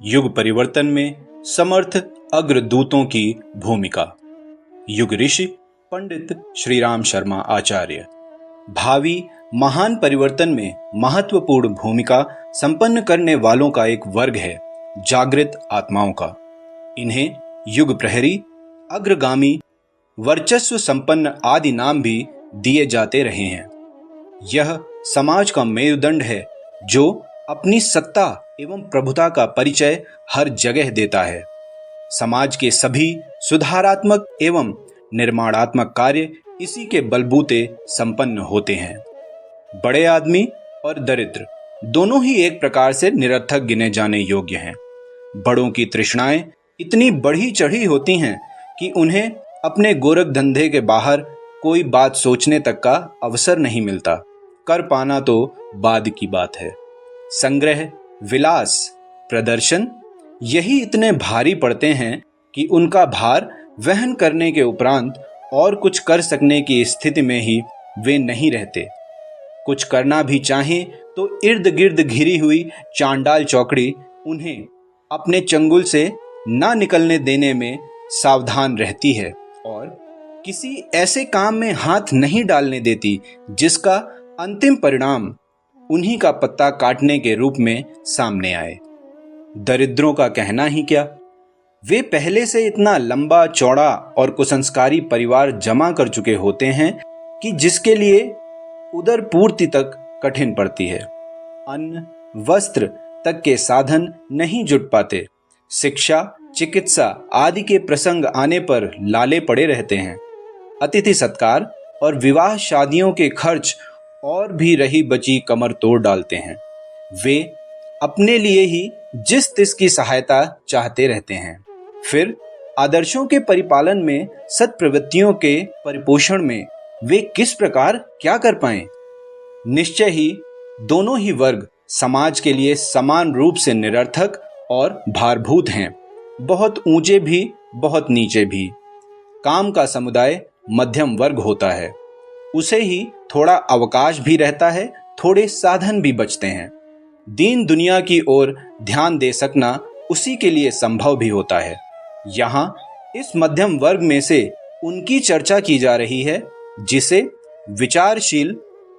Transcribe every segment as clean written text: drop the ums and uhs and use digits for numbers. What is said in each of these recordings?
युग परिवर्तन में समर्थ अग्रदूतों की भूमिका। युग ऋषि पंडित श्री राम शर्मा आचार्य भावी महान परिवर्तन में महत्वपूर्ण भूमिका संपन्न करने वालों का एक वर्ग है, जागृत आत्माओं का। इन्हें युग प्रहरी, अग्रगामी, वर्चस्व संपन्न आदि नाम भी दिए जाते रहे हैं। यह समाज का मेरुदंड है जो अपनी सत्ता एवं प्रभुता का परिचय हर जगह देता है। समाज के सभी सुधारात्मक एवं निर्माणात्मक कार्य इसी के बलबूते संपन्न होते हैं। बड़े आदमी और दरिद्र दोनों ही एक प्रकार से निरर्थक गिने जाने योग्य हैं। बड़ों की तृष्णाएं इतनी बढ़ी चढ़ी होती हैं कि उन्हें अपने गोरख धंधे के बाहर कोई बात सोचने तक का अवसर नहीं मिलता। कर पाना तो बाद की बात है। संग्रह, विलास, प्रदर्शन यही इतने भारी पड़ते हैं कि उनका भार वहन करने के उपरांत और कुछ कर सकने की स्थिति में ही वे नहीं रहते। कुछ करना भी चाहें तो इर्द गिर्द घिरी हुई चांडाल चौकड़ी उन्हें अपने चंगुल से ना निकलने देने में सावधान रहती है और किसी ऐसे काम में हाथ नहीं डालने देती जिसका अंतिम परिणाम उन्हीं का पत्ता काटने के रूप में सामने आए। दरिद्रों का कहना ही क्या, वे पहले से इतना लंबा चौड़ा और कुसंस्कारी परिवार जमा कर चुके होते हैं कि जिसके लिए उदर पूर्ति तक कठिन पड़ती है। अन्न, वस्त्र तक के साधन नहीं जुट पाते। शिक्षा, चिकित्सा आदि के प्रसंग आने पर लाले पड़े रहते हैं। अतिथि सत्कार और विवाह शादियों के खर्च और भी रही बची कमर तोड़ डालते हैं। वे अपने लिए ही जिस तिस की सहायता चाहते रहते हैं। फिर आदर्शों के परिपालन में, सत्प्रवृत्तियों के परिपोषण में वे किस प्रकार क्या कर पाएं? निश्चय ही दोनों ही वर्ग समाज के लिए समान रूप से निरर्थक और भारभूत हैं। बहुत ऊंचे भी, बहुत नीचे भी। काम का समुदाय मध्यम वर्ग होता है। उसे ही थोड़ा अवकाश भी रहता है, थोड़े साधन भी बचते हैं। दीन दुनिया की ओर ध्यान दे सकना उसी के लिए संभव भी होता है। यहाँ इस मध्यम वर्ग में से उनकी चर्चा की जा रही है जिसे विचारशील,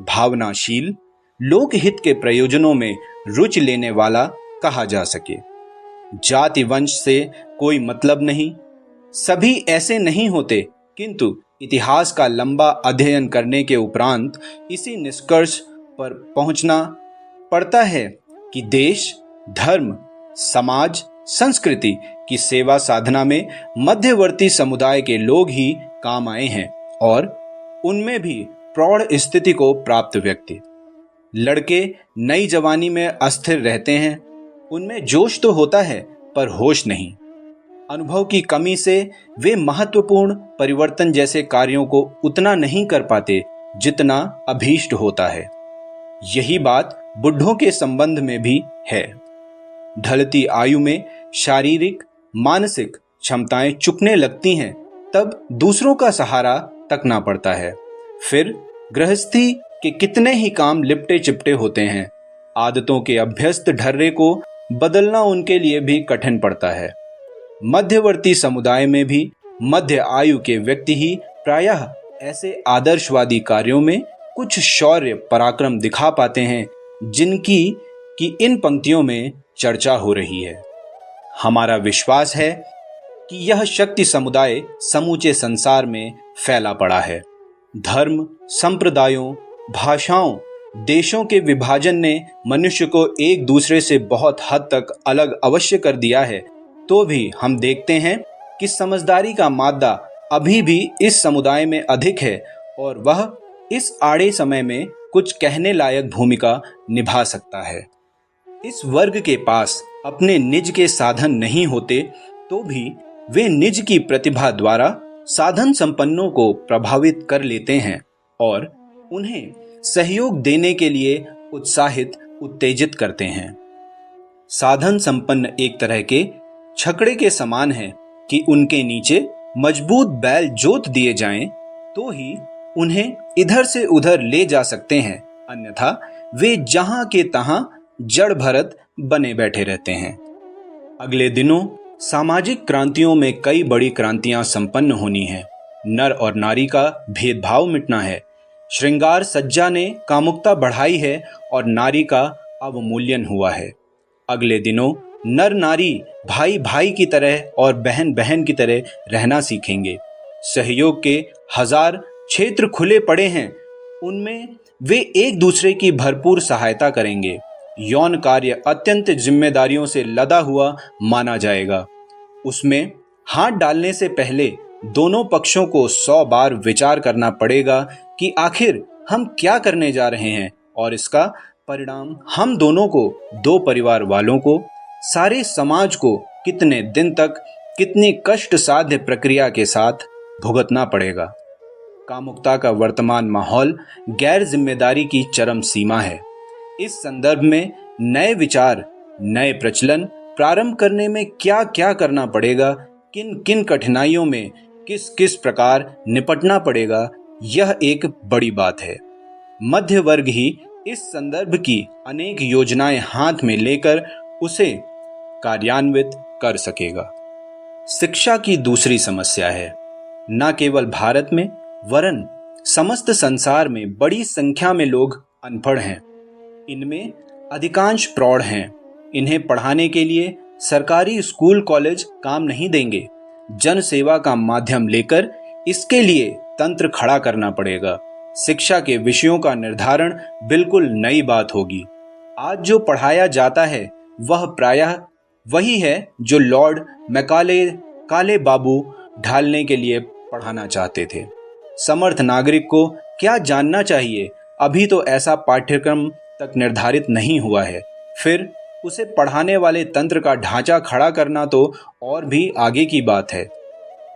भावनाशील, लोकहित के प्रयोजनों में रुचि लेने वाला कहा जा सके। जाति वंश से कोई मतलब नहीं, सभी ऐसे नहीं होते, किंतु इतिहास का लंबा अध्ययन करने के उपरांत इसी निष्कर्ष पर पहुंचना पड़ता है कि देश, धर्म, समाज, संस्कृति की सेवा साधना में मध्यवर्ती समुदाय के लोग ही काम आए हैं और उनमें भी प्रौढ़ स्थिति को प्राप्त व्यक्ति। लड़के नई जवानी में अस्थिर रहते हैं। उनमें जोश तो होता है पर होश नहीं। अनुभव की कमी से वे महत्वपूर्ण परिवर्तन जैसे कार्यों को उतना नहीं कर पाते जितना अभीष्ट होता है। यही बात बुढ़ों के संबंध में भी है। ढलती आयु में शारीरिक, मानसिक क्षमताएं चुकने लगती हैं, तब दूसरों का सहारा तकना पड़ता है। फिर गृहस्थी के कितने ही काम लिपटे चिपटे होते हैं। आदतों के अभ्यस्त ढर्रे को बदलना उनके लिए भी कठिन पड़ता है। मध्यवर्ती समुदाय में भी मध्य आयु के व्यक्ति ही प्रायः ऐसे आदर्शवादी कार्यों में कुछ शौर्य पराक्रम दिखा पाते हैं जिनकी इन पंक्तियों में चर्चा हो रही है। हमारा विश्वास है कि यह शक्ति समुदाय समूचे संसार में फैला पड़ा है। धर्म, संप्रदायों, भाषाओं, देशों के विभाजन ने मनुष्य को एक दूसरे से बहुत हद तक अलग अवश्य कर दिया है, तो भी हम देखते हैं कि समझदारी का मादा अभी भी इस समुदाय में अधिक है और वह इस आड़े समय में कुछ कहने लायक भूमिका निभा सकता है। इस वर्ग के पास अपने निज के साधन नहीं होते तो भी वे निज की प्रतिभा द्वारा साधन संपन्नों को प्रभावित कर लेते हैं और उन्हें सहयोग देने के लिए उत्साहित, उत्तेजित करते हैं। साधन संपन्न एक तरह के छकड़े के समान है कि उनके नीचे मजबूत बैल जोत दिए जाएं तो ही उन्हें इधर से उधर ले जा सकते हैं, अन्यथा वे जहां के तहां जड़ भरत बने बैठे रहते हैं। अगले दिनों सामाजिक क्रांतियों में कई बड़ी क्रांतियां संपन्न होनी हैं। नर और नारी का भेदभाव मिटना है। श्रृंगार सज्जा ने कामुकता बढ़ाई है और नारी का अवमूल्यन हुआ है। अगले दिनों नर नारी भाई भाई की तरह और बहन बहन की तरह रहना सीखेंगे। सहयोग के 1000 क्षेत्र खुले पड़े हैं, उनमें वे एक दूसरे की भरपूर सहायता करेंगे। यौन कार्य अत्यंत जिम्मेदारियों से लदा हुआ माना जाएगा। उसमें हाथ डालने से पहले दोनों पक्षों को 100 बार विचार करना पड़ेगा कि आखिर हम क्या करने जा रहे हैं और इसका परिणाम हम दोनों को, दो परिवार वालों को, सारे समाज को कितने दिन तक, कितनी कष्ट साध्य प्रक्रिया के साथ भुगतना पड़ेगा। कामुकता का वर्तमान माहौल गैर जिम्मेदारी की चरम सीमा है। इस संदर्भ में नए विचार, नए प्रचलन प्रारंभ करने में क्या क्या करना पड़ेगा, किन किन कठिनाइयों में किस किस प्रकार निपटना पड़ेगा, यह एक बड़ी बात है। मध्य वर्ग ही इस संदर्भ की अनेक योजनाएं हाथ में लेकर उसे कार्यान्वित कर सकेगा। शिक्षा की दूसरी समस्या है। न केवल भारत में वरन समस्त संसार में बड़ी संख्या में लोग अनपढ़ हैं। इनमें अधिकांश प्रौढ़ हैं। इन्हें पढ़ाने के लिए सरकारी स्कूल कॉलेज काम नहीं देंगे। जन सेवा का माध्यम लेकर इसके लिए तंत्र खड़ा करना पड़ेगा। शिक्षा के विषयों का निर्धारण बिल्कुल नई बात होगी। आज जो पढ़ाया जाता है वह प्रायः वही है जो लॉर्ड मैकाले काले बाबू ढालने के लिए पढ़ाना चाहते थे। समर्थ नागरिक को क्या जानना चाहिए, अभी तो ऐसा पाठ्यक्रम तक निर्धारित नहीं हुआ है। फिर उसे पढ़ाने वाले तंत्र का ढांचा खड़ा करना तो और भी आगे की बात है।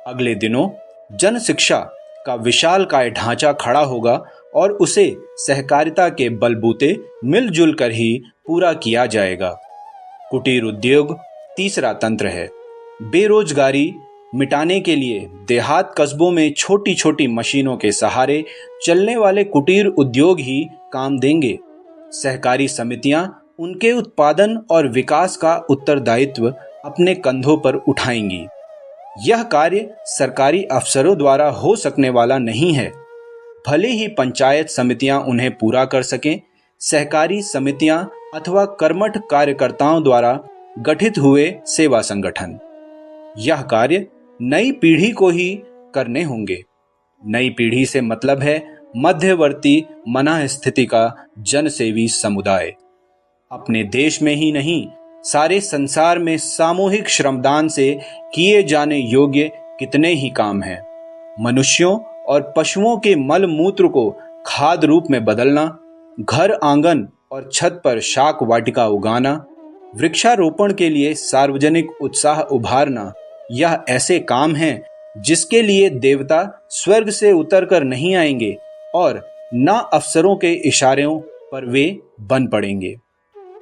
अगले दिनों जन शिक्षा का विशालकाय ढांचा खड़ा होगा और उसे सहकारिता के बलबूते मिलजुल कर ही पूरा किया जाएगा। कुटीर उद्योग तीसरा तंत्र है। बेरोजगारी मिटाने के लिए देहात कस्बों में छोटी छोटी मशीनों के सहारे चलने वाले कुटीर उद्योग ही काम देंगे। सहकारी समितियां उनके उत्पादन और विकास का उत्तरदायित्व अपने कंधों पर उठाएंगी। यह कार्य सरकारी अफसरों द्वारा हो सकने वाला नहीं है। भले ही पंचायत समितियां उन्हें पूरा कर सकें, सहकारी समितियां अथवा कर्मठ कार्यकर्ताओं द्वारा गठित हुए सेवा संगठन, यह कार्य नई पीढ़ी को ही करने होंगे। नई पीढ़ी से मतलब है मध्यवर्ती मना स्थिति का जनसेवी समुदाय। अपने देश में ही नहीं, सारे संसार में सामूहिक श्रमदान से किए जाने योग्य कितने ही काम हैं। मनुष्यों और पशुओं के मल मूत्र को खाद रूप में बदलना, घर आंगन और छत पर शाक वाटिका उगाना, वृक्षारोपण के लिए सार्वजनिक उत्साह उभारना, यह ऐसे काम हैं जिसके लिए देवता स्वर्ग से उतरकर नहीं आएंगे और न अफसरों के इशारों पर वे बन पड़ेंगे।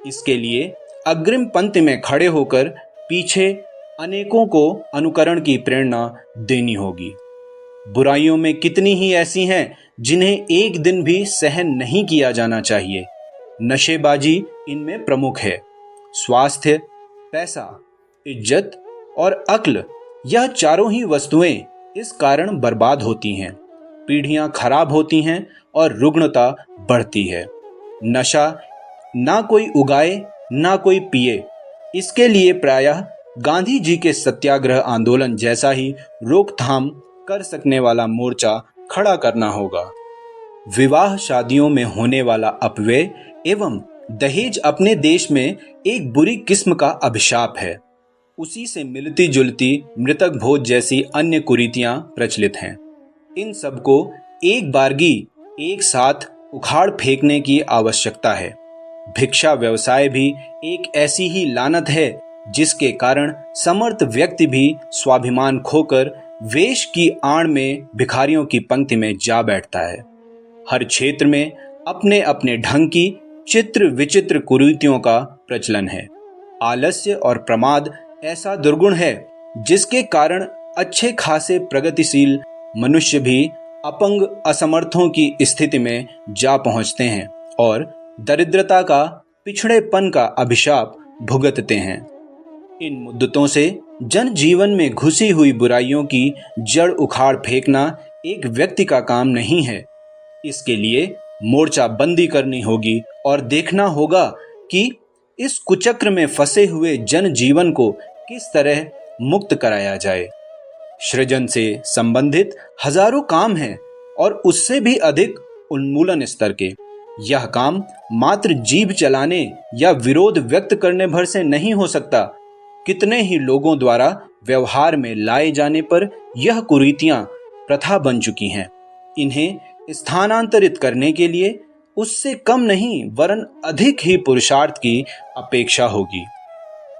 इसके लिए अग्रिम पंक्ति में खड़े होकर पीछे अनेकों को अनुकरण की प्रेरणा देनी होगी। बुराइयों में कितनी ही ऐसी हैं जिन्हें एक दिन भी सहन नहीं किया जाना चाहिए। नशेबाजी इनमें प्रमुख है। स्वास्थ्य, पैसा, इज्जत और अक्ल, यह चारों ही वस्तुएं इस कारण बर्बाद होती हैं। पीढ़ियां खराब होती हैं और रुग्णता बढ़ती है। नशा ना कोई उगाए ना कोई पिए, इसके लिए प्रायः गांधी जी के सत्याग्रह आंदोलन जैसा ही रोकथाम कर सकने वाला मोर्चा खड़ा करना होगा। विवाह शादियों में होने वाला अपव्यय एवं दहेज अपने देश में एक बुरी किस्म का अभिशाप है। उसी से मिलती जुलती मृतक भोज जैसी अन्य कुरीतियां प्रचलित हैं। इन सबको एक बारगी एक साथ उखाड़ फेंकने की आवश्यकता है। भिक्षा व्यवसाय भी एक ऐसी ही लानत है जिसके कारण समर्थ व्यक्ति भी स्वाभिमान खोकर वेश की आड़ में भिखारियों की पंक्ति में जा बैठता है। हर क्षेत्र में अपने अपने ढंग की चित्र विचित्र कुरीतियों का प्रचलन है। आलस्य और प्रमाद ऐसा दुर्गुण है जिसके कारण अच्छे खासे प्रगतिशील मनुष्य भी अपंग असमर्थों की स्थिति में जा पहुंचते हैं और दरिद्रता का, पिछड़ेपन का अभिशाप भुगतते हैं। इन मुद्दतों से जनजीवन में घुसी हुई बुराइयों की जड़ उखाड़ फेंकना एक व्यक्ति का काम नहीं है। इसके लिए मोर्चा बंदी करनी होगी और देखना होगा कि इस कुचक्र में फंसे हुए जनजीवन को किस तरह मुक्त कराया जाए। सृजन से संबंधित हजारों काम हैं और उससे भी अधिक उन्मूलन स्तर के। यह काम मात्र जीभ चलाने या विरोध व्यक्त करने भर से नहीं हो सकता। कितने ही लोगों द्वारा व्यवहार में लाए जाने पर यह कुरीतियां प्रथा बन चुकी हैं। इन्हें स्थानांतरित करने के लिए उससे कम नहीं वरन अधिक ही पुरुषार्थ की अपेक्षा होगी।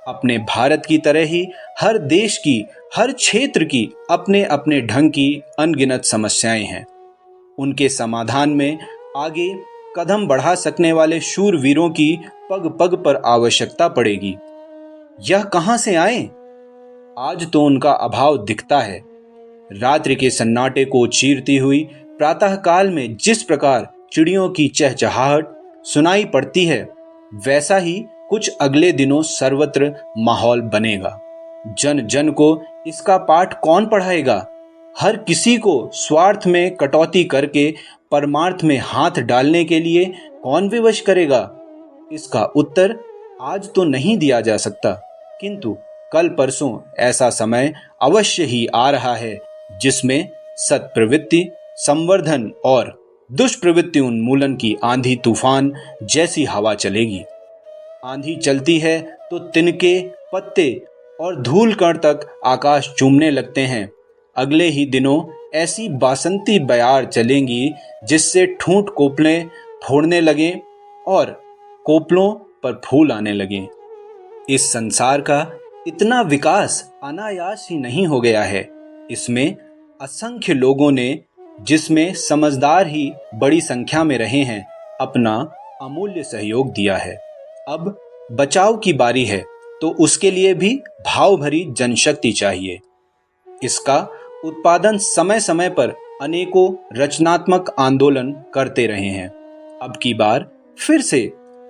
अपने भारत की तरह ही हर देश की, हर क्षेत्र की अपने अपने ढंग की अनगिनत समस्याएं हैं। उनके समाधान में आगे कदम बढ़ा सकने वाले शूरवीरों की पग पग पर आवश्यकता पड़ेगी। यह कहां से आए? आज तो उनका अभाव दिखता है। रात्रि के सन्नाटे को चीरती हुई प्रातःकाल में जिस प्रकार चिड़ियों की चहचहाहट सुनाई पड़ती है, वैसा ही कुछ अगले दिनों सर्वत्र माहौल बनेगा। जन जन को इसका पाठ कौन पढ़ाएगा? हर किसी को स्वार्थ में कटौती करके परमार्थ में हाथ डालने के लिए कौन विवश करेगा? इसका उत्तर आज तो नहीं दिया जा सकता, किंतु कल परसों ऐसा समय अवश्य ही आ रहा है जिसमें सत्प्रवृत्ति संवर्धन और दुष्प्रवृत्ति उन्मूलन की आंधी तूफान जैसी हवा चलेगी। आंधी चलती है तो तिनके, पत्ते और धूल कण तक आकाश चूमने लगते हैं। अगले ही दिनों ऐसी बासंती बयार चलेंगी जिससे ठूंठ कोपले फोड़ने लगें और कोपलों पर फूल आने लगें। इस संसार का इतना विकास अनायास ही नहीं हो गया है। इसमें असंख्य लोगों ने, जिसमें समझदार ही बड़ी संख्या में रहे हैं, अपना अमूल्य सहयोग दिया है। अब बचाव की बारी है तो उसके लिए भी भाव भरी जनशक्ति चाहिए। इसका उत्पादन समय समय पर अनेकों रचनात्मक आंदोलन करते रहे हैं। अब की बार फिर से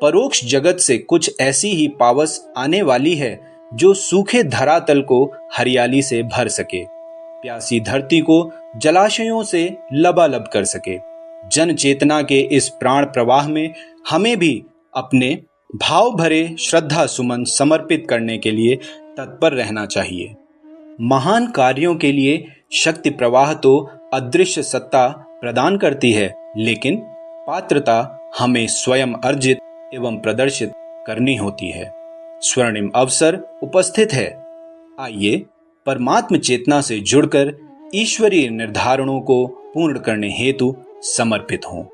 परोक्ष जगत से कुछ ऐसी ही पावस आने वाली है जो सूखे धरातल को हरियाली से भर सके, प्यासी धरती को जलाशयों से लबालब कर सके। जन चेतना के इस प्राण प्रवाह में हमें भी अपने भाव भरे श्रद्धा सुमन समर्पित करने के लिए तत्पर रहना चाहिए। महान कार्यों के लिए शक्ति प्रवाह तो अदृश्य सत्ता प्रदान करती है, लेकिन पात्रता हमें स्वयं अर्जित एवं प्रदर्शित करनी होती है। स्वर्णिम अवसर उपस्थित है। आइए परमात्म चेतना से जुड़कर ईश्वरीय निर्धारणों को पूर्ण करने हेतु समर्पित हों।